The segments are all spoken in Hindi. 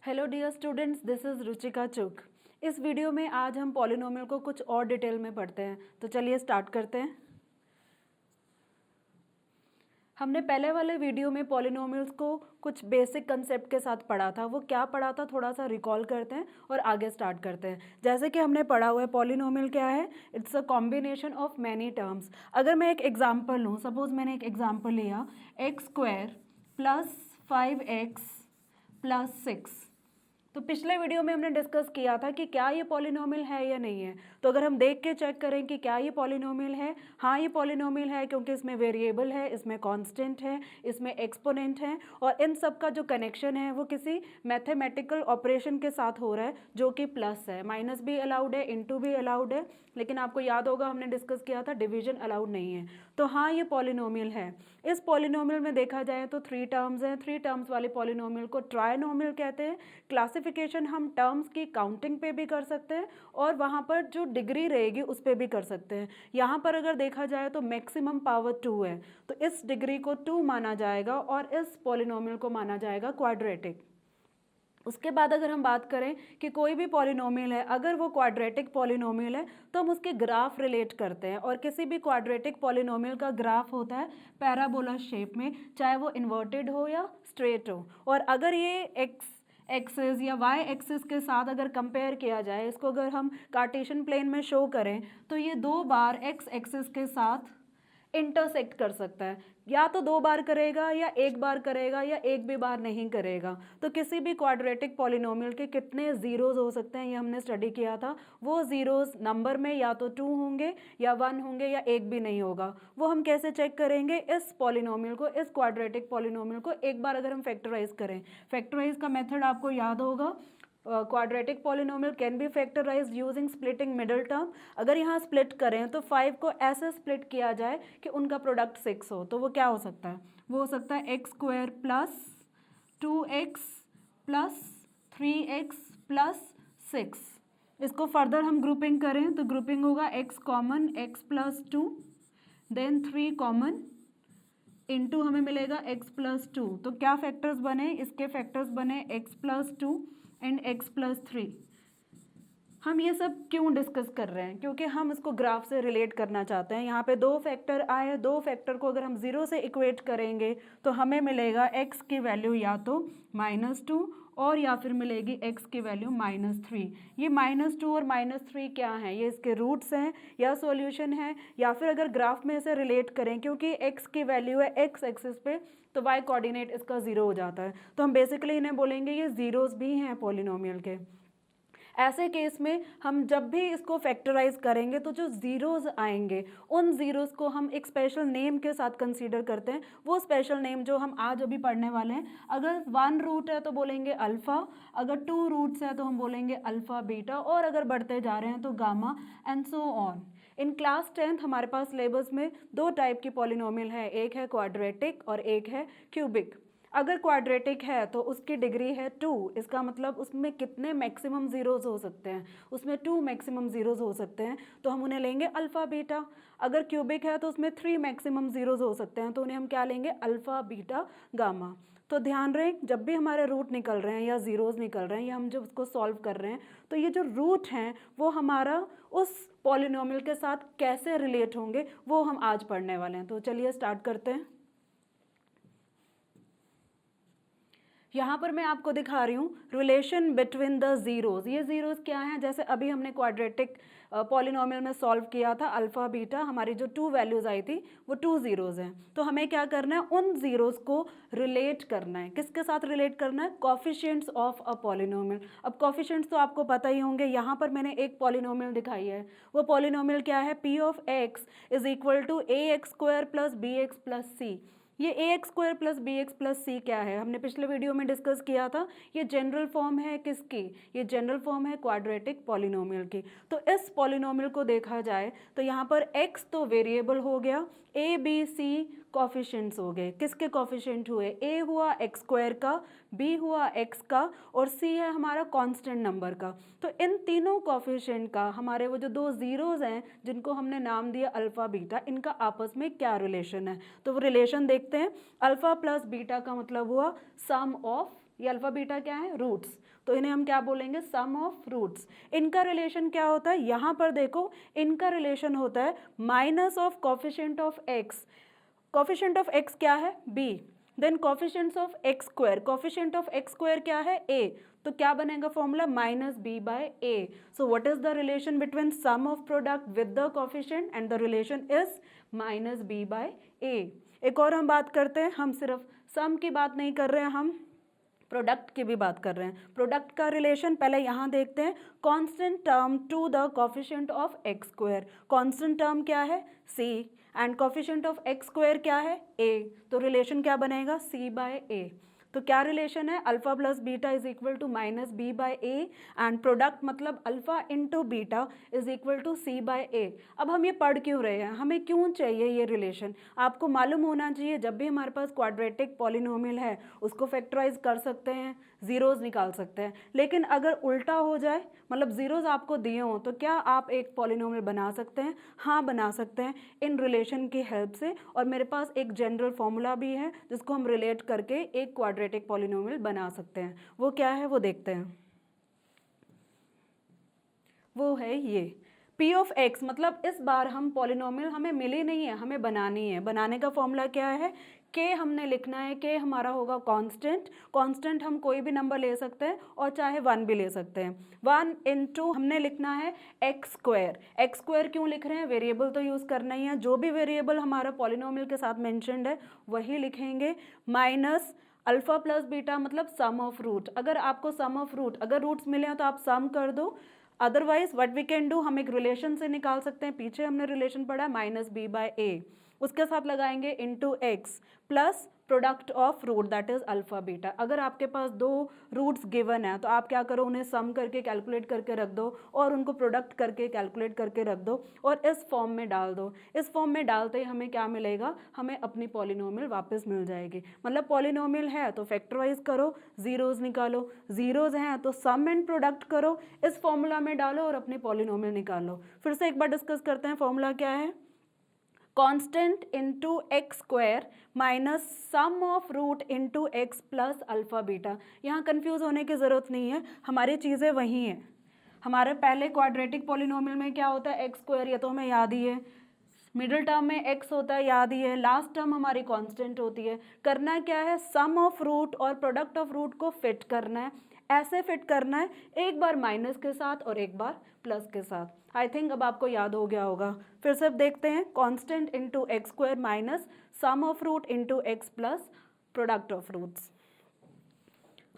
Hello dear students, this is Ruchika Chugh. इस वीडियो में आज हम पॉलिनोमियल को कुछ और डिटेल में पढ़ते हैं। तो चलिए स्टार्ट करते हैं। हमने पहले वाले वीडियो में पॉलिनोमियल्स को कुछ बेसिक कंसेप्ट के साथ पढ़ा था। वो क्या पढ़ा था थोड़ा सा रिकॉल करते हैं और आगे स्टार्ट करते हैं। जैसे कि हमने पढ़ा हुआ है पॉलिनोमियल क्या है, it's a combination of many terms. अगर मैं एक एग्जाम्पल लूँ, सपोज मैंने एक एग्जाम्पल लिया x² प्लस 5x प्लस 6। तो पिछले वीडियो में हमने डिस्कस किया था कि क्या ये पॉलिनोमियल है या नहीं है। तो अगर हम देख के चेक करें कि क्या ये पॉलिनोमियल है, हाँ ये पॉलिनोमियल है, क्योंकि इसमें वेरिएबल है, इसमें कांस्टेंट है, इसमें एक्सपोनेंट है और इन सब का जो कनेक्शन है वो किसी मैथमेटिकल ऑपरेशन के साथ हो रहा है जो कि प्लस है। माइनस भी अलाउड है, इनटू भी अलाउड है, लेकिन आपको याद होगा हमने डिस्कस किया था डिवीजन अलाउड नहीं है। तो हाँ ये पॉलिनोमियल है। इस पॉलिनोमियल में देखा जाए तो 3 टर्म्स हैं। 3 टर्म्स वाले पॉलिनोमियल को ट्राइनोमियल कहते हैं। क्लासिफिकेशन हम टर्म्स की काउंटिंग पे भी कर सकते हैं और वहाँ पर जो डिग्री रहेगी उस पर भी कर सकते हैं। यहाँ पर अगर देखा जाए तो मैक्सिमम पावर 2 है, तो इस डिग्री को 2 माना जाएगा और इस पॉलिनोमियल को माना जाएगा क्वाड्रेटिक। उसके बाद अगर हम बात करें कि कोई भी पॉलिनोमियल है, अगर वो क्वाड्रेटिक पॉलिनोमियल है तो हम उसके ग्राफ रिलेट करते हैं। और किसी भी क्वाड्रेटिक पॉलिनोमियल का ग्राफ होता है पैराबोला शेप में, चाहे वो इन्वर्टेड हो या स्ट्रेट हो। और अगर ये एक्सिस या वाई एक्सिस के साथ अगर कंपेयर किया जाए, इसको अगर हम कार्टेशियन प्लेन में शो करें तो ये 2 बार एक्स एक्सिस के साथ इंटरसेक्ट कर सकता है। या तो 2 बार करेगा या 1 बार करेगा या एक भी बार नहीं करेगा। तो किसी भी क्वाड्रेटिक पॉलिनोमियल के कितने जीरोज हो सकते हैं ये हमने स्टडी किया था। वो जीरोज नंबर में या तो 2 होंगे या 1 होंगे या एक भी नहीं होगा। वो हम कैसे चेक करेंगे, इस पॉलिनोमियल को, इस क्वाड्रेटिक पॉलिनोमियल को एक बार अगर हम फैक्टराइज करें। फैक्टराइज का मेथड आपको याद होगा। Quadratic polynomial can be factorised using splitting middle term. अगर यहाँ स्प्लिट करें तो 5 को ऐसे स्प्लिट किया जाए कि उनका प्रोडक्ट 6 हो, तो वो क्या हो सकता है, वो हो सकता है x² plus 2x plus 3x plus 6। इसको फर्दर हम ग्रुपिंग करें तो ग्रुपिंग होगा x common x plus 2, then 3 common, into हमें मिलेगा x प्लस 2। तो क्या फैक्टर्स बने, इसके फैक्टर्स बने x plus 2 and x plus 3। हम ये सब क्यों डिस्कस कर रहे हैं, क्योंकि हम इसको ग्राफ से रिलेट करना चाहते हैं। यहाँ पे 2 फैक्टर आए, 2 फैक्टर को अगर हम 0 से इक्वेट करेंगे तो हमें मिलेगा x की वैल्यू या तो -2 और या फिर मिलेगी x की वैल्यू -3। ये -2 और -3 क्या हैं, ये इसके रूट्स हैं या सॉल्यूशन है, या फिर अगर ग्राफ में इसे रिलेट करें, क्योंकि x की वैल्यू है x एक्सिस पे तो y कोऑर्डिनेट इसका 0 हो जाता है। तो हम बेसिकली इन्हें बोलेंगे ये जीरोस भी हैं पॉलिनोमियल के। ऐसे केस में हम जब भी इसको फैक्टराइज करेंगे तो जो जीरोस आएंगे उन जीरोस को हम एक स्पेशल नेम के साथ कंसीडर करते हैं। वो स्पेशल नेम जो हम आज अभी पढ़ने वाले हैं, अगर 1 रूट है तो बोलेंगे अल्फ़ा, अगर 2 रूट्स है तो हम बोलेंगे अल्फ़ा बीटा, और अगर बढ़ते जा रहे हैं तो gamma and so on. In class 10th हमारे पास सिलेबस में 2 टाइप की पॉलिनोमियल है, एक है क्वाड्रेटिक और एक है क्यूबिक। अगर क्वाड्रेटिक है तो उसकी डिग्री है 2, इसका मतलब उसमें कितने मैक्सिमम जीरोज हो सकते हैं, उसमें 2 मैक्सिमम जीरोज हो सकते हैं, तो हम उन्हें लेंगे अल्फ़ा बीटा। अगर क्यूबिक है तो उसमें 3 मैक्सिमम जीरोज हो सकते हैं, तो उन्हें हम क्या लेंगे, अल्फ़ा बीटा गामा। तो ध्यान रहे, जब भी हमारे रूट निकल रहे हैं या जीरोज निकल रहे हैं या हम जब उसको सॉल्व कर रहे हैं तो ये जो रूट हैं वो हमारा उस पॉलिनोमियल के साथ कैसे रिलेट होंगे वो हम आज पढ़ने वाले हैं। तो चलिए स्टार्ट करते हैं। यहाँ पर मैं आपको दिखा रही हूँ रिलेशन बिटवीन द जीरोज। ये जीरोज क्या हैं, जैसे अभी हमने क्वाड्रेटिक पॉलिनोमियल में सॉल्व किया था अल्फ़ा बीटा, हमारी जो 2 वैल्यूज़ आई थी वो 2 जीरोज हैं। तो हमें क्या करना है, उन जीरोज को रिलेट करना है। किसके साथ रिलेट करना है, कोफिशिएंट्स ऑफ अ पॉलिनोमियल। अब कोफिशिएंट्स तो आपको पता ही होंगे। यहाँ पर मैंने एक पॉलिनोमियल दिखाई है, वो पॉलिनोमियल क्या है, p of x is equal to ax² plus bx plus c। ये ax² plus bx plus c क्या है, हमने पिछले वीडियो में डिस्कस किया था। ये जनरल फॉर्म है किसकी, ये जनरल फॉर्म है क्वाड्रेटिक पॉलिनोमियल की। तो इस पॉलिनोमियल को देखा जाए तो यहाँ पर x तो वेरिएबल हो गया, a b c कोफिशिएंट्स हो गए। किसके कोफिशिएंट हुए, a हुआ x² का, b हुआ x का और c है हमारा कांस्टेंट नंबर का। तो इन तीनों कोफिशिएंट का हमारे वो जो 2 जीरोज हैं जिनको हमने नाम दिया अल्फ़ा बीटा, इनका आपस में क्या रिलेशन है। तो वो रिलेशन देखते हैं। अल्फ़ा प्लस बीटा का मतलब हुआ सम ऑफ, ये अल्फ़ा बीटा क्या है, रूट्स। तो इन्हें हम क्या बोलेंगे, सम ऑफ रूट्स। इनका रिलेशन क्या होता है, यहाँ पर देखो इनका रिलेशन होता है minus of coefficient of x. Coefficient of x क्या है, b, then coefficients of x square, coefficient of x square क्या है, a, तो क्या बनेगा formula, minus b by a. So what is the relation between sum of product with the coefficient, and the relation is minus b by a. एक और हम बात करते हैं, हम सिर्फ सम की बात नहीं कर रहे हैं, हम प्रोडक्ट की भी बात कर रहे हैं। प्रोडक्ट का रिलेशन पहले यहाँ देखते हैं, constant term to the coefficient of x square. Constant term क्या है, c, and coefficient of x square क्या है, a, तो रिलेशन क्या बनेगा, c बाय a। तो क्या रिलेशन है, alpha plus beta is equal to minus b by a, and product मतलब alpha into beta is equal to c by a. अब हम ये पढ़ क्यों रहे हैं, हमें क्यों चाहिए ये रिलेशन, आपको मालूम होना चाहिए जब भी हमारे पास क्वाड्रेटिक पॉलिनोमियल है उसको फैक्टराइज कर सकते हैं, जीरोस निकाल सकते हैं। लेकिन अगर उल्टा हो जाए, मतलब जीरोस आपको दिए हों, तो क्या आप एक पॉलिनोमियल बना सकते हैं, हाँ बना सकते हैं इन रिलेशन की हेल्प से। और मेरे पास एक जनरल फॉर्मूला भी है जिसको हम रिलेट करके एक क्वाड्रेटिक पॉलिनोमियल बना सकते हैं। वो क्या है वो देखते हैं, वो है ये p ऑफ x, मतलब इस बार हम पॉलिनोमियल हमें मिली नहीं है, हमें बनानी है। बनाने का फॉर्मूला क्या है, k हमने लिखना है, k हमारा होगा कांस्टेंट। कांस्टेंट हम कोई भी नंबर ले सकते हैं और चाहे 1 भी ले सकते हैं। 1 इंटू हमने लिखना है एक्स स्क्वायर। एक्स स्क्वायर क्यों लिख रहे हैं, वेरिएबल तो यूज़ करना ही है, जो भी वेरिएबल हमारा पॉलिनोमियल के साथ मेंशन्ड है वही लिखेंगे, माइनस अल्फा प्लस बीटा मतलब सम ऑफ रूट। अगर आपको सम ऑफ रूट, अगर रूट्स मिले हैं तो आप सम कर दो, otherwise what we can do, हम एक रिलेशन से निकाल सकते हैं, पीछे हमने रिलेशन पढ़ा माइनस बी बाय ए, उसके साथ लगाएंगे into x plus product of root that is alpha beta. अगर आपके पास दो रूट्स गिवन है तो आप क्या करो, उन्हें सम करके कैलकुलेट करके रख दो और उनको प्रोडक्ट करके कैलकुलेट करके रख दो और इस फॉर्म में डाल दो। इस फॉर्म में डालते ही हमें क्या मिलेगा, हमें अपनी पॉलिनोमियल वापस मिल जाएगी। मतलब पॉलिनोमियल है तो फैक्टराइज करो, जीरोज निकालो, जीरोज हैं तो सम एंड प्रोडक्ट करो, इस फॉर्मूला में डालो और अपनी पॉलिनोमियल निकालो। फिर से एक बार डिस्कस करते हैं, फॉर्मूला क्या है, constant into x square minus sum of root into x plus alpha beta. यहाँ कंफ्यूज होने की ज़रूरत नहीं है, हमारी चीज़ें वही हैं। हमारे पहले क्वाड्रेटिक पॉलिनोमियल में क्या होता है, एक्स स्क्वायर, ये तो हमें याद ही है, मिडिल टर्म में एक्स होता है याद ही है, लास्ट टर्म हमारी कांस्टेंट होती है। करना क्या है, सम ऑफ रूट और प्रोडक्ट ऑफ रूट को फिट करना है, ऐसे फिट करना है, एक बार माइनस के साथ और एक बार प्लस के साथ। आई थिंक अब आपको याद हो गया होगा। फिर से अब देखते हैं, constant into x square minus sum of root into x plus product of roots.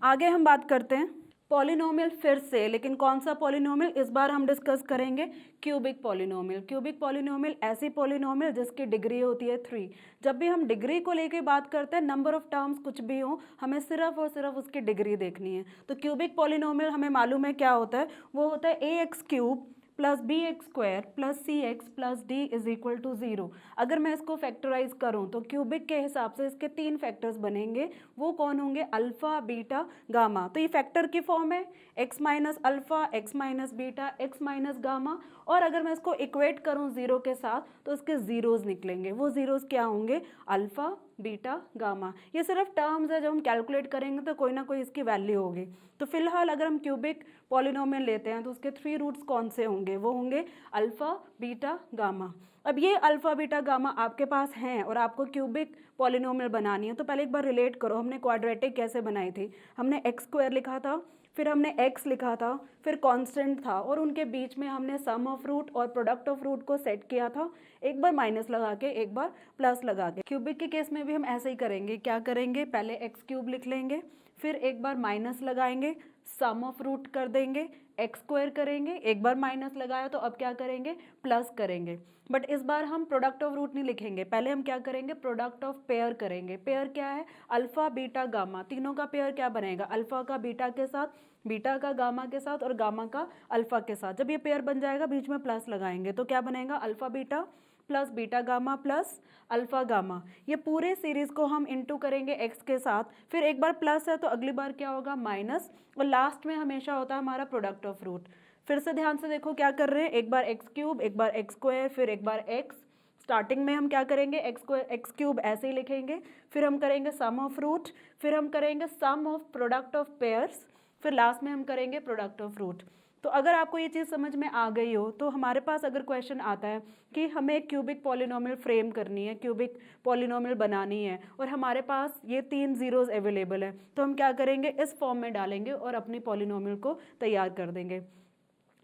आगे हम बात करते हैं पॉलिनोमियल फिर से, लेकिन कौन सा पॉलिनोमियल, इस बार हम डिस्कस करेंगे क्यूबिक पॉलिनोमियल। क्यूबिक पॉलिनोमियल ऐसी पॉलिनोमियल जिसकी डिग्री होती है 3। जब भी हम डिग्री को लेके बात करते हैं, नंबर ऑफ टर्म्स कुछ भी हो, हमें सिर्फ और सिर्फ उसकी डिग्री देखनी है। तो क्यूबिक पॉलिनोमियल हमें मालूम है क्या होता है, वो होता है a x cube plus b x square plus c x plus d is equal to 0। अगर मैं इसको फैक्टराइज करूं तो क्यूबिक के हिसाब से इसके 3 फैक्टर्स बनेंगे, वो कौन होंगे, अल्फा बीटा गामा। तो ये फैक्टर की फॉर्म है, x minus alpha, x minus beta, x minus gamma. और अगर मैं इसको इक्वेट करूं 0 के साथ तो इसके जीरोज निकलेंगे, वो जीरोज क्या होंगे, अल्फा बीटा गामा। ये सिर्फ टर्म्स है, जब हम कैलकुलेट करेंगे तो कोई ना कोई इसकी वैल्यू होगी। तो फिलहाल अगर हम क्यूबिक पॉलिनोमियल लेते हैं तो उसके 3 रूट्स कौन से होंगे, वो होंगे अल्फा बीटा गामा। अब ये अल्फा बीटा गामा आपके पास हैं और आपको क्यूबिक पॉलिनोमियल बनानी है, तो पहले एक बार रिलेट करो, हमने क्वाड्रेटिक कैसे बनाई थी, हमने एक्स स्क्वायर लिखा था, फिर हमने x लिखा था, फिर कांस्टेंट था और उनके बीच में हमने सम ऑफ रूट और प्रोडक्ट ऑफ रूट को सेट किया था, एक बार माइनस लगा के एक बार प्लस लगा के। क्यूबिक के केस में भी हम ऐसे ही करेंगे, क्या करेंगे, पहले एक्स क्यूब लिख लेंगे, फिर एक बार माइनस लगाएंगे, सम ऑफ रूट कर देंगे, एक्स स्क्वायर करेंगे, एक बार माइनस लगाया तो अब क्या करेंगे, प्लस करेंगे। बट इस बार हम प्रोडक्ट ऑफ रूट नहीं लिखेंगे, पहले हम क्या करेंगे, प्रोडक्ट ऑफ पेयर करेंगे। पेयर क्या है, अल्फा बीटा गामा, तीनों का पेयर क्या बनेगा, अल्फा का बीटा के साथ, बीटा का गामा के साथ और गामा का अल्फा के साथ। जब ये पेयर बन जाएगा बीच में प्लस लगाएंगे तो क्या बनेगा, alpha beta plus beta gamma plus alpha gamma. ये पूरे सीरीज को हम इंटू करेंगे एक्स के साथ, फिर एक बार प्लस है तो अगली बार क्या होगा, माइनस, और लास्ट में हमेशा होता है हमारा प्रोडक्ट ऑफ रूट। फिर से ध्यान से देखो क्या कर रहे हैं, एक बार एक्स क्यूब, एक बार एक्स स्क्वायर, फिर एक बार एक्स। स्टार्टिंग में हम क्या करेंगे, एक्स स्क्वायर एक्स क्यूब ऐसे ही लिखेंगे, फिर हम करेंगे सम ऑफ रूट, फिर हम करेंगे सम ऑफ प्रोडक्ट ऑफ पेयर्स, फिर लास्ट में हम करेंगे प्रोडक्ट ऑफ रूट। तो अगर आपको ये चीज़ समझ में आ गई हो तो हमारे पास अगर क्वेश्चन आता है कि हमें एक क्यूबिक पॉलिनोमियल फ्रेम करनी है, क्यूबिक पॉलिनोमियल बनानी है और हमारे पास ये 3 जीरोस अवेलेबल है, तो हम क्या करेंगे, इस फॉर्म में डालेंगे और अपनी पॉलिनोमियल को तैयार कर देंगे।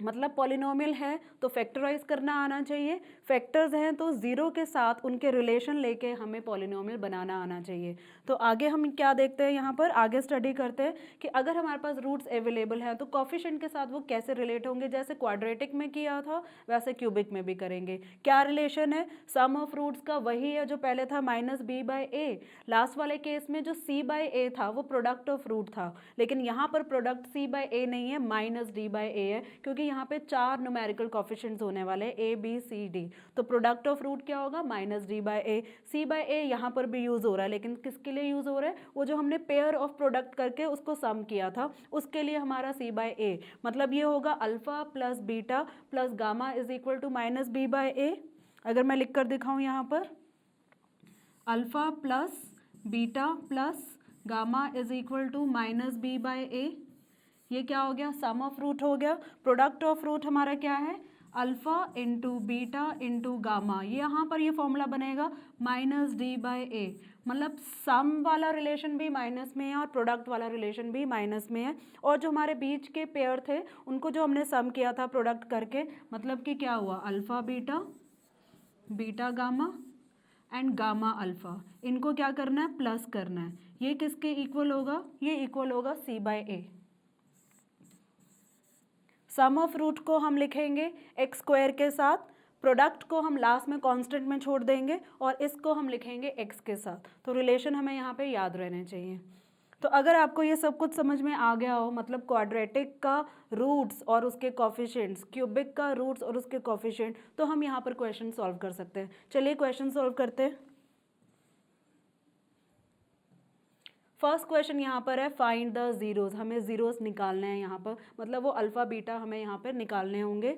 मतलब पॉलिनोमियल है तो फैक्टराइज करना आना चाहिए, फैक्टर्स हैं तो ज़ीरो के साथ उनके रिलेशन लेके हमें पॉलिनोमियल बनाना आना चाहिए। तो आगे हम क्या देखते हैं, यहाँ पर आगे स्टडी करते हैं कि अगर हमारे पास रूट्स अवेलेबल हैं तो कॉफिशिएंट के साथ वो कैसे रिलेट होंगे। जैसे क्वाड्रेटिक में किया था वैसे क्यूबिक में भी करेंगे। क्या रिलेशन है, सम ऑफ रूट्स का वही है जो पहले था -b/a। लास्ट वाले केस में जो c/a था वो प्रोडक्ट ऑफ रूट था, लेकिन यहाँ पर प्रोडक्ट c/a नहीं है, -d/a है, क्योंकि यहाँ पे 4 न्यूमेरिकल कोफिशिएंट्स होने वाले a b c d। तो प्रोडक्ट ऑफ रूट क्या होगा, -d/a। c/a यहाँ पर भी यूज़ हो रहा है, लेकिन किसके लिए यूज़ हो रहा है, वो जो हमने पेयर ऑफ प्रोडक्ट करके उसको सम किया था उसके लिए हमारा c/a। मतलब ये होगा alpha plus beta plus gamma is equal to -b/a। अगर मैं लिख कर दिखाऊँ यहाँ पर, alpha plus beta plus gamma is equal to -b/a। ये क्या हो गया, सम ऑफ रूट हो गया। प्रोडक्ट ऑफ रूट हमारा क्या है, alpha into beta into gamma. ये यहाँ पर ये फॉर्मूला बनेगा -d/a। मतलब सम वाला रिलेशन भी माइनस में है और प्रोडक्ट वाला रिलेशन भी माइनस में है, और जो हमारे बीच के पेयर थे उनको जो हमने सम किया था प्रोडक्ट करके, मतलब कि क्या हुआ, alpha beta, beta gamma and gamma alpha, इनको क्या करना है, प्लस करना है। ये किसके इक्वल होगा, ये इक्वल होगा c/a। सम ऑफ रूट को हम लिखेंगे एक्स स्क्वायर के साथ, प्रोडक्ट को हम लास्ट में कांस्टेंट में छोड़ देंगे और इसको हम लिखेंगे एक्स के साथ। तो रिलेशन हमें यहाँ पे याद रहने चाहिए। तो अगर आपको ये सब कुछ समझ में आ गया हो, मतलब क्वाड्रेटिक का रूट्स और उसके कोफिशिएंट्स, क्यूबिक का रूट्स और उसके कोफिशिएंट, तो हम यहाँ पर क्वेश्चन सॉल्व कर सकते हैं। चलिए क्वेश्चन सॉल्व करते हैं। फर्स्ट क्वेश्चन यहाँ पर है फाइंड द जीरोस, हमें जीरोस निकालने हैं यहाँ पर, मतलब वो अल्फा बीटा हमें यहाँ पर निकालने होंगे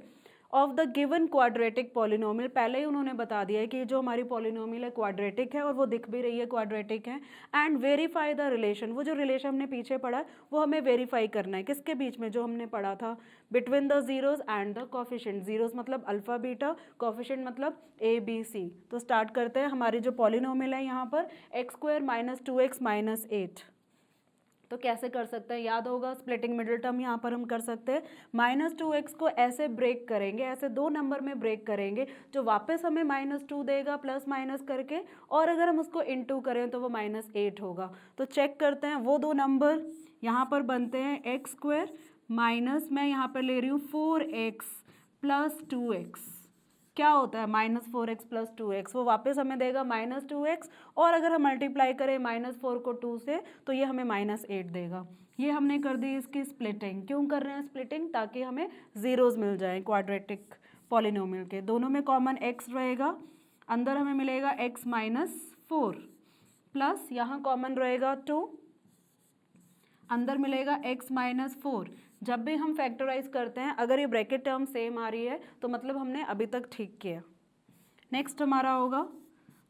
of the given quadratic polynomial. पहले ही उन्होंने बता दिया है कि जो हमारी पॉलिनोमियल है क्वाड्रेटिक है और वो दिख भी रही है क्वाड्रेटिक है। एंड वेरीफाई द रिलेशन, वो जो रिलेशन हमने पीछे पढ़ा है वो हमें वेरीफाई करना है, किसके बीच में, जो हमने पढ़ा था between the zeros and the coefficient. Zeros मतलब अल्फा बीटा, कोफिशिएंट मतलब a b c। तो स्टार्ट करते हैं। हमारी जो पॉलिनोमियल है यहाँ पर x² - 2x - 8, तो कैसे कर सकते हैं, याद होगा स्प्लिटिंग मिडिल टर्म यहाँ पर हम कर सकते हैं। -2x को ऐसे ब्रेक करेंगे, ऐसे दो नंबर में ब्रेक करेंगे, जो वापस हमें -2 देगा प्लस माइनस करके, और अगर हम उसको इनटू करें तो वो -8 होगा। तो चेक करते हैं, वो दो नंबर यहाँ पर बनते हैं x² माइनस, मैं यहाँ पर ले रही हूँ 4x + 2x। क्या होता है -4x + 2x, वो वापस हमें देगा -2x, और अगर हम मल्टीप्लाई करें -4 को 2 से तो ये हमें -8 देगा। ये हमने कर दी इसकी स्प्लिटिंग। क्यों कर रहे हैं स्प्लिटिंग, ताकि हमें जीरोस मिल जाएं क्वाड्रेटिक पॉलिनोमियल के। दोनों में कॉमन x रहेगा, अंदर हमें मिलेगा x - 4 प्लस यहाँ कॉमन रहेगा 2, अंदर मिलेगा x - 4। जब भी हम फैक्टराइज करते हैं अगर ये ब्रैकेट टर्म सेम आ रही है तो मतलब हमने अभी तक ठीक किया। नेक्स्ट हमारा होगा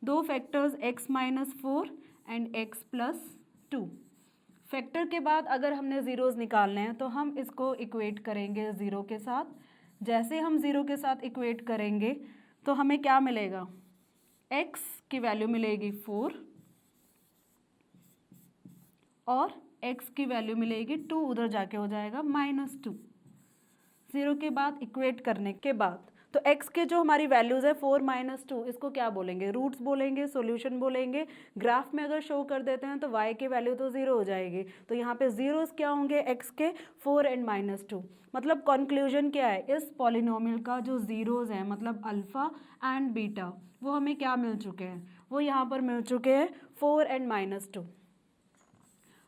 दो factors x - 4 and x + 2। Factor के बाद अगर हमने ज़ीरोज़ निकालने हैं तो हम इसको इक्वेट करेंगे ज़ीरो के साथ। जैसे हम ज़ीरो के साथ इक्वेट करेंगे तो हमें क्या मिलेगा, x की वैल्यू मिलेगी 4 और x की वैल्यू मिलेगी 2, उधर जाके हो जाएगा -2। ज़ीरो के बाद इक्वेट करने के बाद तो x के जो हमारी वैल्यूज़ है 4 - 2, इसको क्या बोलेंगे, रूट्स बोलेंगे, सॉल्यूशन बोलेंगे। ग्राफ में अगर शो कर देते हैं तो y की वैल्यू तो 0 हो जाएगी, तो यहाँ पे जीरोस क्या होंगे x के, 4 एंड -2। मतलब कंक्लूजन क्या है, इस पॉलिनोमियल का जो जीरोस हैं मतलब अल्फ़ा एंड बीटा, वो हमें क्या मिल चुके हैं, वो यहाँ पर मिल चुके हैं 4 एंड -2।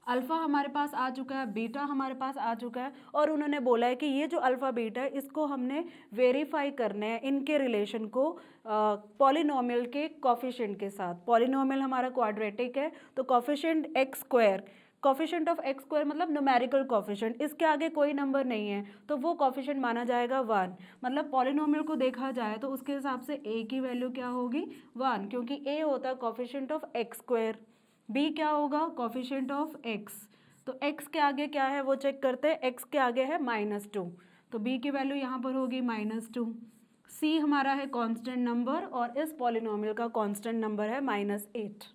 अल्फ़ा हमारे पास आ चुका है, बीटा हमारे पास आ चुका है, और उन्होंने बोला है कि ये जो अल्फ़ा बीटा है इसको हमने वेरीफाई करना है इनके रिलेशन को पॉलिनोमियल के कोफिशिएंट के साथ। पॉलिनोमियल हमारा क्वाड्रेटिक है तो coefficient x², coefficient of x² मतलब न्यूमेरिकल कोफिशिएंट, इसके आगे कोई नंबर नहीं है तो वो कोफिशिएंट माना जाएगा 1। मतलब पॉलिनोमियल को देखा जाए तो उसके हिसाब से a की वैल्यू क्या होगी, 1, क्योंकि a होता है कोफिशिएंट ऑफ x², b क्या होगा, कोफिशिएंट ऑफ x। तो x के आगे क्या है वो चेक करते हैं, x के आगे है -2, तो b की वैल्यू यहाँ पर होगी -2। c हमारा है कांस्टेंट नंबर और इस पॉलिनोमियल का कांस्टेंट नंबर है -8।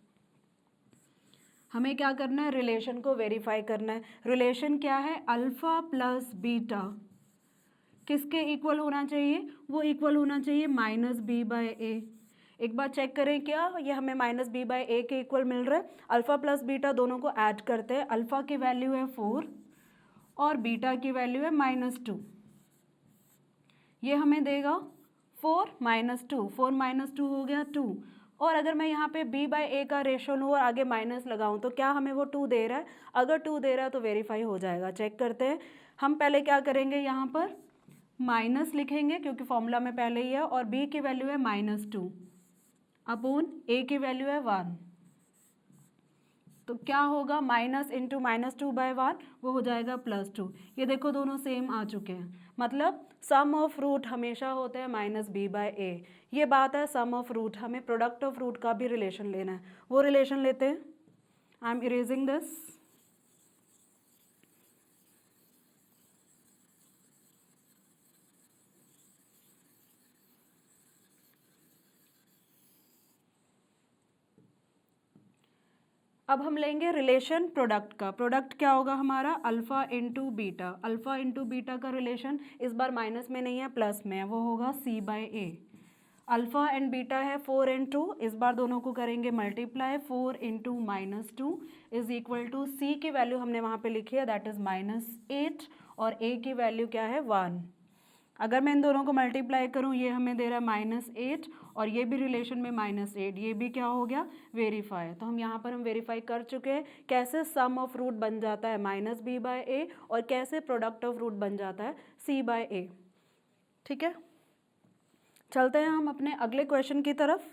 हमें क्या करना है, रिलेशन को वेरीफाई करना है। रिलेशन क्या है, अल्फा प्लस बीटा किसके इक्वल होना चाहिए, वो इक्वल होना चाहिए -b/a। एक बार चेक करें क्या ये हमें -b/a के इक्वल मिल रहा है। अल्फा प्लस बीटा दोनों को ऐड करते हैं, अल्फा की वैल्यू है 4 और बीटा की वैल्यू है -2। ये हमें देगा 4 -2, 4 -2 हो गया 2। और अगर मैं यहाँ पे b/a का रेशो लूँ और आगे माइनस लगाऊँ तो क्या हमें वो 2 दे रहा है। अगर 2 दे रहा है तो वेरीफाई हो जाएगा। चेक करते हैं। हम पहले क्या करेंगे, यहाँ पर माइनस लिखेंगे क्योंकि फॉर्मूला में पहले ही है, और b की वैल्यू है -2 अपॉन a की वैल्यू है 1। तो क्या होगा, माइनस इंटू -2/1 वो हो जाएगा +2। ये देखो दोनों सेम आ चुके हैं, मतलब सम ऑफ रूट हमेशा होते हैं -b/a। ये बात है सम ऑफ रूट, हमें प्रोडक्ट ऑफ रूट का भी रिलेशन लेना है, वो रिलेशन लेते हैं। I am erasing this. अब हम लेंगे रिलेशन प्रोडक्ट का। प्रोडक्ट क्या होगा हमारा, alpha into beta. Alpha into beta का रिलेशन इस बार माइनस में नहीं है प्लस में है, वो होगा c/a। अल्फ़ा एंड बीटा है 4 एंड 2, इस बार दोनों को करेंगे multiply. 4 into -2 is equal to c की वैल्यू हमने वहाँ पे लिखी है दैट इज़ -8 और a की वैल्यू क्या है 1। अगर मैं इन दोनों को मल्टीप्लाई करूँ ये हमें दे रहा है -8 और ये भी रिलेशन में -8, ये भी क्या हो गया, वेरीफाई। तो हम यहाँ पर हम वेरीफाई कर चुके हैं कैसे सम ऑफ रूट बन जाता है -b/a और कैसे प्रोडक्ट ऑफ रूट बन जाता है c/a। ठीक है, चलते हैं हम अपने अगले क्वेश्चन की तरफ।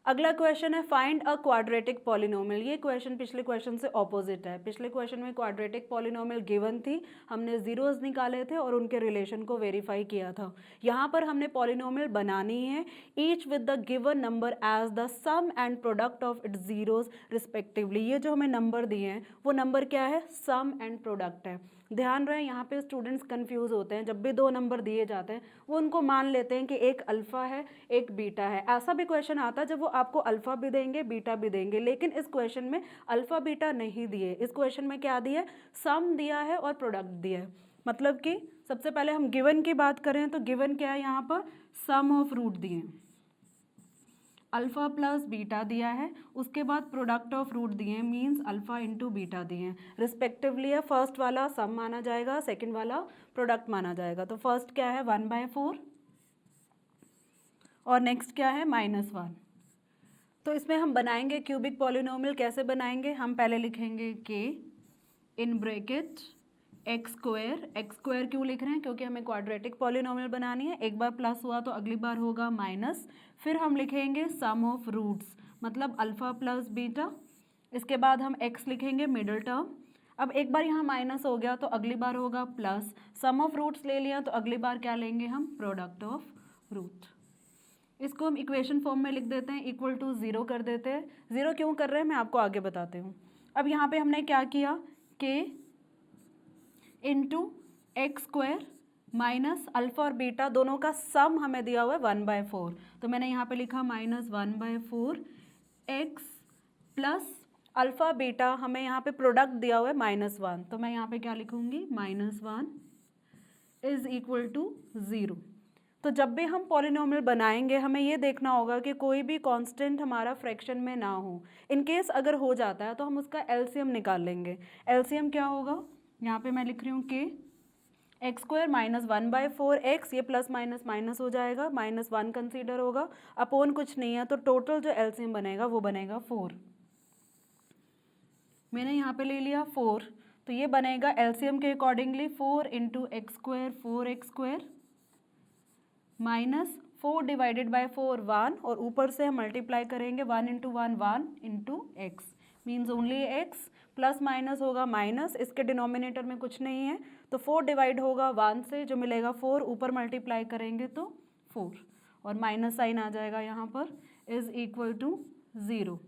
अगला क्वेश्चन है फाइंड अ क्वाड्रेटिक पॉलिनोमियल। ये क्वेश्चन पिछले क्वेश्चन से ऑपोजिट है। पिछले क्वेश्चन में क्वाड्रेटिक पॉलिनोमियल गिवन थी, हमने जीरोस निकाले थे और उनके रिलेशन को वेरीफाई किया था। यहाँ पर हमने पॉलिनोमियल बनानी है each with the given number as the sum and product of its zeros respectively. ये जो हमें नंबर दिए हैं वो नंबर क्या है, सम एंड प्रोडक्ट है। ध्यान रहे यहाँ पे स्टूडेंट्स कंफ्यूज होते हैं, जब भी दो नंबर दिए जाते हैं वो उनको मान लेते हैं कि एक अल्फ़ा है एक बीटा है। ऐसा भी क्वेश्चन आता है जब वो आपको अल्फ़ा भी देंगे बीटा भी देंगे, लेकिन इस क्वेश्चन में अल्फ़ा बीटा नहीं दिए। इस क्वेश्चन में क्या दिया है, सम दिया है और प्रोडक्ट दिया है। मतलब कि सबसे पहले हम गिवन की बात करें तो गिवन क्या है, यहाँ पर सम ऑफ रूट दिए हैं, अल्फ़ा प्लस बीटा दिया है, उसके बाद प्रोडक्ट ऑफ रूट दिए हैं मीन्स अल्फ़ा इंटू बीटा दिए हैं रिस्पेक्टिवली। है फर्स्ट वाला सम माना जाएगा, सेकंड वाला प्रोडक्ट माना जाएगा। तो फर्स्ट क्या है 1/4 और नेक्स्ट क्या है -1। तो इसमें हम बनाएंगे क्यूबिक पॉलिनोमियल। कैसे बनाएंगे, हम पहले लिखेंगे k in bracket x square क्यों लिख रहे हैं, क्योंकि हमें क्वाड्रेटिक पॉलिनोमियल बनानी है। एक बार प्लस हुआ तो अगली बार होगा माइनस। फिर हम लिखेंगे सम ऑफ रूट्स, मतलब अल्फ़ा प्लस बीटा। इसके बाद हम x लिखेंगे मिडिल टर्म। अब एक बार यहाँ माइनस हो गया तो अगली बार होगा प्लस। सम ऑफ रूट्स ले लिया तो अगली बार क्या लेंगे हम, प्रोडक्ट ऑफ रूट। इसको हम इक्वेशन फॉर्म में लिख देते हैं, इक्वल टू 0 कर देते हैं। 0 क्यों कर रहे हैं मैं आपको आगे बताती हूँ। अब यहाँ पे हमने क्या किया, k into x square minus alpha और बीटा दोनों का सम हमें दिया हुआ है 1/4। तो मैंने यहाँ पे लिखा -1/4 एक्स प्लस अल्फ़ा बीटा, हमें यहाँ पे प्रोडक्ट दिया हुआ है -1। तो मैं यहाँ पे क्या लिखूँगी, -1 इज़ इक्वल टू 0। तो जब भी हम पॉलिनोमियल बनाएंगे हमें ये देखना होगा कि कोई भी कांस्टेंट हमारा फ्रैक्शन में ना हो। इन केस अगर हो जाता है तो हम उसका एलसीएम निकाल लेंगे। एलसीएम क्या होगा, यहाँ पे मैं लिख रही हूँ k एक्स स्क्वायर -1/4 एक्स, ये प्लस माइनस माइनस हो जाएगा, -1 कंसीडर होगा, अपोन कुछ नहीं है, तो टोटल जो एलसीएम बनेगा वो बनेगा 4। मैंने यहाँ पे ले लिया 4, तो ये बनेगा एलसीएम के accordingly 4 into x square 4x square minus 4 divided by 4 1, और ऊपर से हम मल्टीप्लाई करेंगे 1 into 1 1 into x means only x, plus minus होगा माइनस, इसके डिनोमिनेटर में कुछ नहीं है तो 4 डिवाइड होगा 1 से, जो मिलेगा 4, ऊपर मल्टीप्लाई करेंगे तो 4 और माइनस साइन आ जाएगा यहाँ पर, इज़ इक्वल टू 0।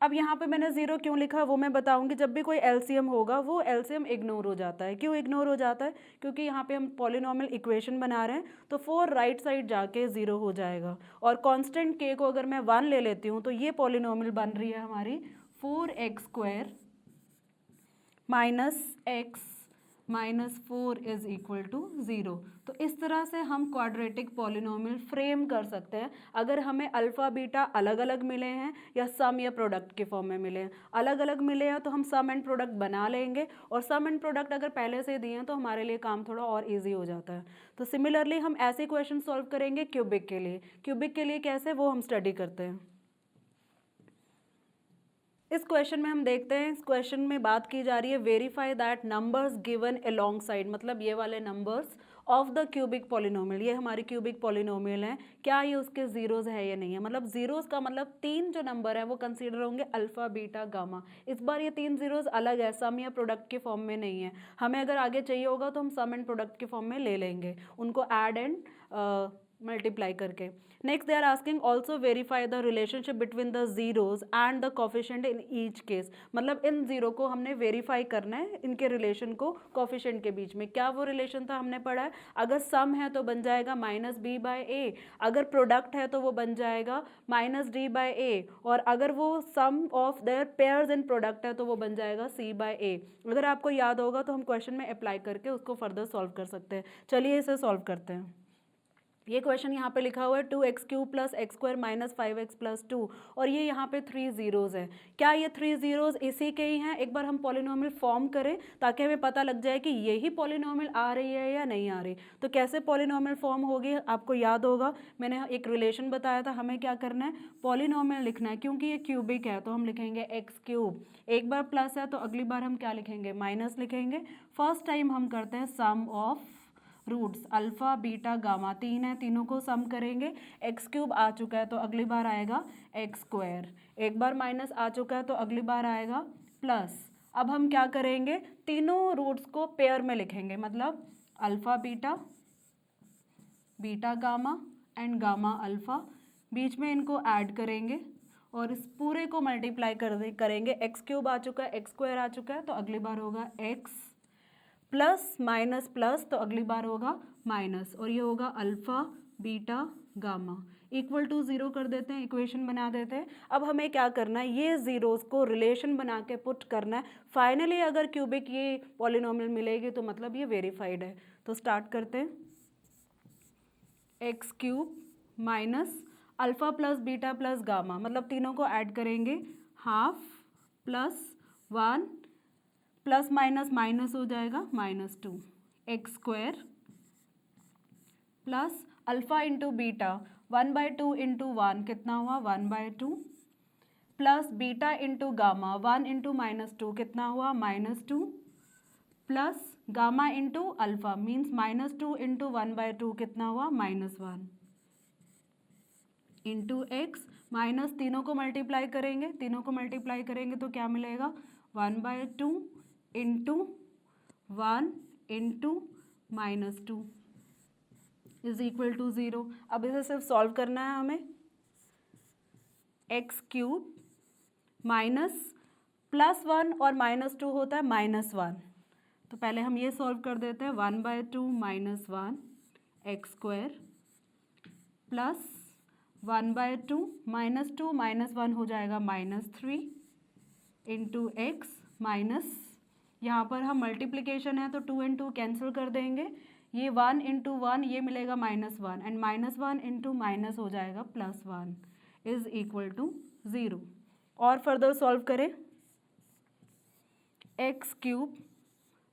अब यहाँ पे मैंने 0 क्यों लिखा वो मैं बताऊंगी। जब भी कोई एलसीएम होगा वो एलसीएम इग्नोर हो जाता है। क्यों इग्नोर हो जाता है? क्योंकि यहाँ पे हम पॉलिनॉमियल इक्वेशन बना रहे हैं, तो 4 राइट साइड जाके 0 हो जाएगा। और कांस्टेंट के को अगर मैं 1 ले लेती हूँ तो ये पॉलिनॉमियल बन रही है हमारी 4x² minus x minus 4 is equal to 0। तो इस तरह से हम क्वाड्रेटिक पॉलिनोमियल फ्रेम कर सकते हैं। अगर हमें अल्फ़ा बीटा अलग अलग मिले हैं या सम या प्रोडक्ट के फॉर्म में मिले हैं, अलग अलग मिले हैं तो हम सम एंड प्रोडक्ट बना लेंगे, और सम एंड प्रोडक्ट अगर पहले से दिए हैं तो हमारे लिए काम थोड़ा और ईजी हो जाता है। तो सिमिलरली हम ऐसे क्वेश्चन सॉल्व करेंगे क्यूबिक के लिए। क्यूबिक के लिए कैसे, वो हम स्टडी करते हैं। इस क्वेश्चन में हम देखते हैं, इस क्वेश्चन में बात की जा रही है verify that numbers given along side, मतलब ये वाले numbers of the cubic polynomial, ये हमारी क्यूबिक पॉलिनोमियल है, क्या ये उसके जीरोज है या नहीं है। मतलब जीरोज का मतलब 3 जो नंबर है वो कंसीडर होंगे अल्फा बीटा गामा। इस बार ये 3 जीरोज अलग है, सम या प्रोडक्ट के फॉर्म में नहीं है। हमें अगर आगे चाहिए होगा तो हम सम एंड प्रोडक्ट के फॉर्म में ले लेंगे, उनको ऐड एंड मल्टीप्लाई करके। Next they are asking also verify the relationship between the zeros and the coefficient in each case. मतलब इन जीरो को हमने वेरीफाई करना है, इनके रिलेशन को कोफिशिएंट के बीच में। क्या वो रिलेशन था हमने पढ़ा है, अगर सम है तो बन जाएगा -b/a, अगर प्रोडक्ट है तो वो बन जाएगा -d/a, और अगर वो sum of their pairs in product है तो वो बन जाएगा c/a। अगर आपको याद होगा तो हम क्वेश्चन में अप्लाई करके उसको फर्दर सॉल्व कर सकते हैं। चलिए इसे सॉल्व करते हैं। ये क्वेश्चन यहाँ पे लिखा हुआ है 2x³ + x² - 5x + 2, और ये यहाँ पे 3 जीरोज़ हैं। क्या ये 3 जीरोज़ इसी के ही हैं? एक बार हम पॉलिनोमियल फॉर्म करें ताकि हमें पता लग जाए कि यही पॉलिनोमियल आ रही है या नहीं आ रही। तो कैसे पॉलिनोमियल फॉर्म होगी, आपको याद होगा, मैंने एक रिलेशन बताया था। हमें क्या करना है, पॉलिनोमियल लिखना है। क्योंकि ये क्यूबिक है तो हम लिखेंगे x³। एक बार प्लस है तो अगली बार हम क्या लिखेंगे, माइनस लिखेंगे। फर्स्ट टाइम हम करते हैं sum of roots, alpha beta gamma 3 है, तीनों को सम करेंगे। x³ आ चुका है तो अगली बार आएगा x²। एक बार माइनस आ चुका है तो अगली बार आएगा प्लस। अब हम क्या करेंगे, तीनों रूट्स को पेयर में लिखेंगे, मतलब alpha beta, beta gamma and gamma alpha, बीच में इनको ऐड करेंगे और इस पूरे को मल्टीप्लाई करेंगे। x³ आ चुका है, x² आ चुका है तो अगली बार होगा x प्लस माइनस प्लस तो अगली बार होगा माइनस, और ये होगा alpha beta gamma equal to 0 कर देते हैं, इक्वेशन बना देते हैं। अब हमें क्या करना है, ये जीरोस को रिलेशन बना के पुट करना है। फाइनली अगर क्यूबिक ये पॉलिनोमियल मिलेगी तो मतलब ये वेरीफाइड है। तो स्टार्ट करते हैं, x³ minus alpha plus beta plus gamma, मतलब तीनों को ऐड करेंगे, half plus 1 plus minus minus हो जाएगा -2, x² plus alpha into beta 1/2 into 1 कितना हुआ 1/2, plus beta into gamma 1 into -2 कितना हुआ -2, plus gamma into alpha means -2 into 1/2 कितना हुआ -1 इंटू x, माइनस तीनों को मल्टीप्लाई करेंगे, तीनों को मल्टीप्लाई करेंगे तो क्या मिलेगा 1/2 into 1 into -2 is equal to 0। अब इसे सिर्फ सॉल्व करना है हमें। x³ माइनस +1 और -2 होता है -1, तो पहले हम ये सॉल्व कर देते हैं। 1/2 -1 x² प्लस 1/2 -2 -1 हो जाएगा -3 इंटू x माइनस, यहाँ पर हम मल्टीप्लिकेशन है तो 2 and 2 कैंसिल कर देंगे, ये 1 इंटू 1 ये मिलेगा -1 एंड -1 इंटू माइनस हो जाएगा +1 इज इक्वल टू 0। और फर्दर सॉल्व करें, x³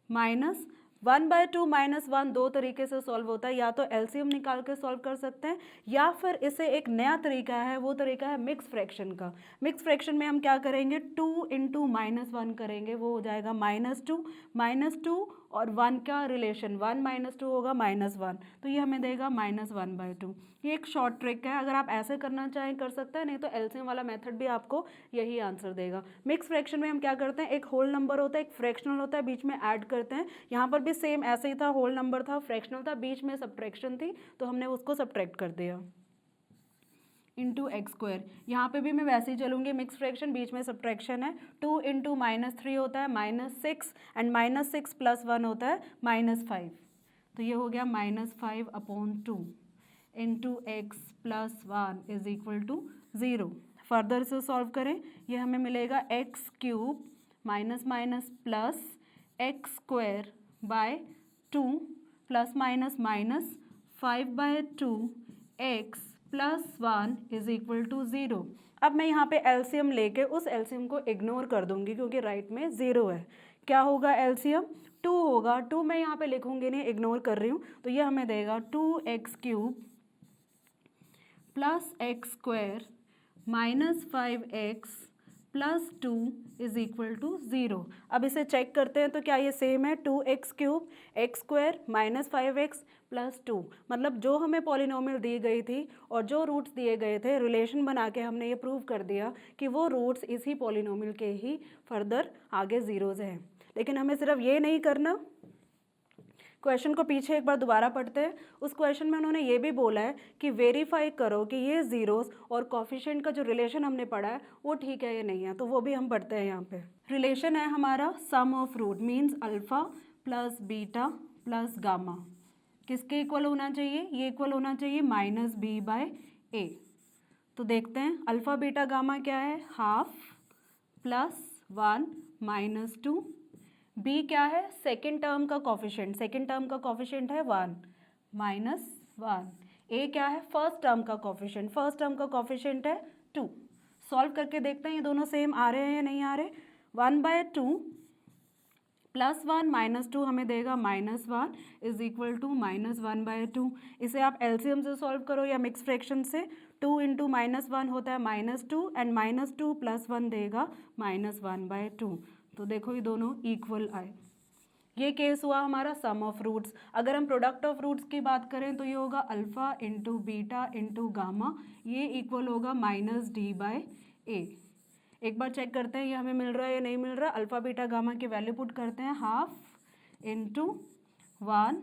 माइनस 1/2 -1 दो तरीके से सॉल्व होता है, या तो एलसीएम निकाल के सॉल्व कर सकते हैं या फिर इसे एक नया तरीका है, वो तरीका है मिक्स फ्रैक्शन का। मिक्स फ्रैक्शन में हम क्या करेंगे, 2 इंटू -1 करेंगे, वो हो जाएगा -2 और 1 का रिलेशन 1 - 2 होगा -1, तो ये हमें देगा -1/2। ये एक शॉर्ट ट्रिक है, अगर आप ऐसे करना चाहें कर सकते हैं, नहीं तो एलसीएम वाला मेथड भी आपको यही आंसर देगा। मिक्स फ्रैक्शन में हम क्या करते हैं, एक होल नंबर होता है, एक फ्रैक्शनल होता है, बीच में ऐड करते हैं। यहाँ पर भी सेम ऐसे ही था, होल नंबर था, फ्रैक्शनल था, बीच में सब्ट्रैक्शन थी, तो हमने उसको सब्ट्रैक्ट कर दिया। Into x square. यहाँ पे भी मैं वैसे ही चलूँगी, मिक्स फ्रैक्शन, बीच में सब्ट्रैक्शन है। 2 इंटू -3 होता है -6 एंड -6 + 1 होता है -5। तो ये हो गया -5/2 into x + 1 is equal to 0। Further से सॉल्व करें, ये हमें मिलेगा x³ minus minus plus x² by 2 plus minus minus 5/2 x + 1 is equal to 0। अब मैं यहाँ पे एलसीएम लेके उस एलसीएम को इग्नोर कर दूंगी क्योंकि राइट में 0 है। क्या होगा एलसीएम? 2 होगा। 2 मैं यहाँ पे लिखूंगी नहीं, इग्नोर कर रही हूँ। तो ये हमें देगा 2x³ plus x² minus 5x plus 2 is equal to 0। अब इसे चेक करते हैं तो क्या ये सेम है? 2x³ x² minus 5x plus 2, मतलब जो हमें पॉलिनोमियल दी गई थी और जो रूट्स दिए गए थे, रिलेशन बना के हमने ये प्रूव कर दिया कि वो रूट्स इसी पॉलिनोमियल के ही फर्दर आगे जीरोज हैं। लेकिन हमें सिर्फ ये नहीं करना, क्वेश्चन को पीछे एक बार दोबारा पढ़ते हैं। उस क्वेश्चन में उन्होंने ये भी बोला है कि वेरीफाई करो कि ये जीरोस और कॉफिशिएंट का जो रिलेशन हमने पढ़ा है वो ठीक है या नहीं है। तो वो भी हम पढ़ते हैं। यहाँ पे रिलेशन है हमारा sum of root, means alpha plus beta plus gamma किसके इक्वल होना चाहिए? ये इक्वल होना चाहिए -b/a। तो देखते हैं अल्फा बीटा गामा क्या है? ½ + 1 - 2। b क्या है? सेकेंड टर्म का कॉफिशिएंट, सेकेंड टर्म का कॉफिशिएंट है 1 -1। a क्या है? फर्स्ट टर्म का कॉफिशिएंट, फर्स्ट टर्म का कॉफिशिएंट है 2। सॉल्व करके देखते हैं ये दोनों सेम आ रहे हैं या नहीं आ रहे। 1/2 + 1 - 2 हमें देगा -1 इज इक्वल टू -1/2। इसे आप एलसीएम से सॉल्व करो या मिक्स फ्रैक्शन से। 2 इंटू -1 होता है -2 एंड -2 + 1 देगा -1/2। तो देखो ये दोनों इक्वल आए। ये केस हुआ हमारा सम ऑफ रूट्स। अगर हम प्रोडक्ट ऑफ रूट्स की बात करें तो ये होगा alpha into beta into gamma, ये इक्वल होगा -d/a। एक बार चेक करते हैं ये हमें मिल रहा है या नहीं मिल रहा। अल्फा बीटा गामा की वैल्यू पुट करते हैं, ½ into 1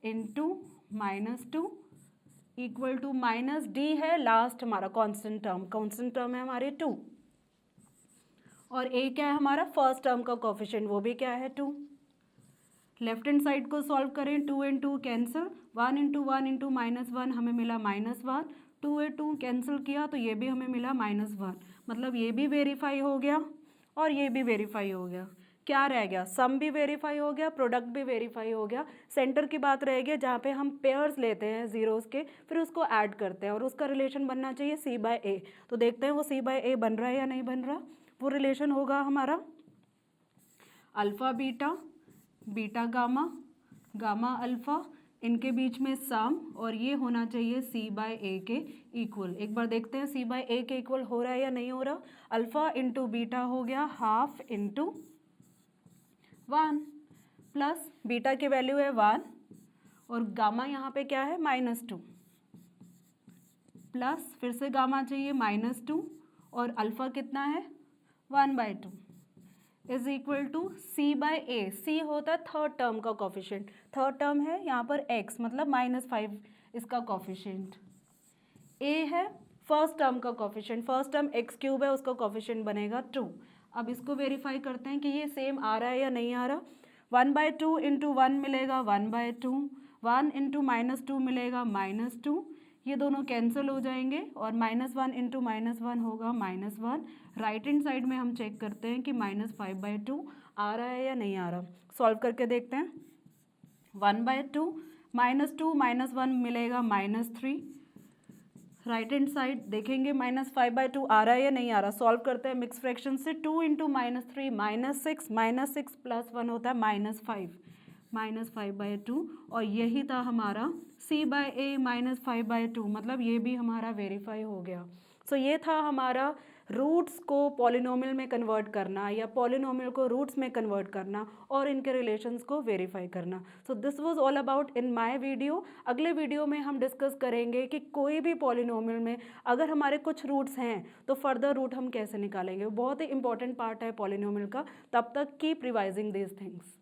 into -2 equal to -d है लास्ट हमारा कांस्टेंट टर्म, कांस्टेंट टर्म है हमारे 2, और a क्या है हमारा? फर्स्ट टर्म का कोफिशिएंट, वो भी क्या है? 2। लेफ्ट हैंड साइड को सॉल्व करें, 2 and 2 कैंसिल, 1 इंटू 1 इंटू -1 हमें मिला -1, 2 कैंसिल किया तो ये भी हमें मिला -1, मतलब ये भी वेरीफाई हो गया और ये भी वेरीफाई हो गया। क्या रह गया? सम भी वेरीफाई हो गया, प्रोडक्ट भी वेरीफाई हो गया। सेंटर की बात रह गई जहाँ पे हम पेयर्स लेते हैं जीरोस के, फिर उसको ऐड करते हैं और उसका रिलेशन बनना चाहिए c/a। तो देखते हैं वो c/a बन रहा है या नहीं बन रहा। वो रिलेशन होगा हमारा alpha beta, beta gamma, gamma alpha, इनके बीच में सम, और ये होना चाहिए c/a के इक्वल। एक बार देखते हैं c/a के इक्वल हो रहा है या नहीं हो रहा। अल्फा इंटू बीटा हो गया ½ इंटू 1 प्लस बीटा की वैल्यू है 1 और गामा यहाँ पे क्या है? -2 प्लस फिर से गामा चाहिए -2 और अल्फा कितना है? 1/2 is equal to c/a। c होता है थर्ड टर्म का कॉफिशिएंट, थर्ड टर्म है यहाँ पर x, मतलब -5 इसका कॉफिशिएंट। a है फर्स्ट टर्म का कॉफिशिएंट, फर्स्ट टर्म x³ है, उसका कॉफिशिएंट बनेगा 2। अब इसको वेरीफाई करते हैं कि ये सेम आ रहा है या नहीं आ रहा। 1/2 इंटू 1 मिलेगा 1/2, 1 इंटू -2 मिलेगा -2, ये दोनों कैंसिल हो जाएंगे और -1 इंटू -1 होगा -1। राइट हैंड साइड में हम चेक करते हैं कि -5/2 आ रहा है या नहीं आ रहा। सॉल्व करके देखते हैं। 1/2 -2 -1 मिलेगा -3। राइट हैंड साइड देखेंगे -5/2 आ रहा है या नहीं आ रहा। सॉल्व करते हैं मिक्स फ्रैक्शन से। 2 इंटू -3 -6, -6 + 1 होता है -5, -5/2, और यही था हमारा c/a -5/2, मतलब ये भी हमारा वेरीफाई हो गया। सो ये था हमारा रूट्स को पॉलिनोमियल में कन्वर्ट करना या पॉलिनोमियल को रूट्स में कन्वर्ट करना और इनके रिलेशंस को वेरीफाई करना। So this was all about in my video. अगले वीडियो में हम डिस्कस करेंगे कि कोई भी पॉलिनोमियल में अगर हमारे कुछ रूट्स हैं तो फर्दर रूट हम कैसे निकालेंगे। बहुत ही इंपॉर्टेंट पार्ट है पॉलिनोमियल का। तब तक कीप रिवाइजिंग दीज थिंग्स।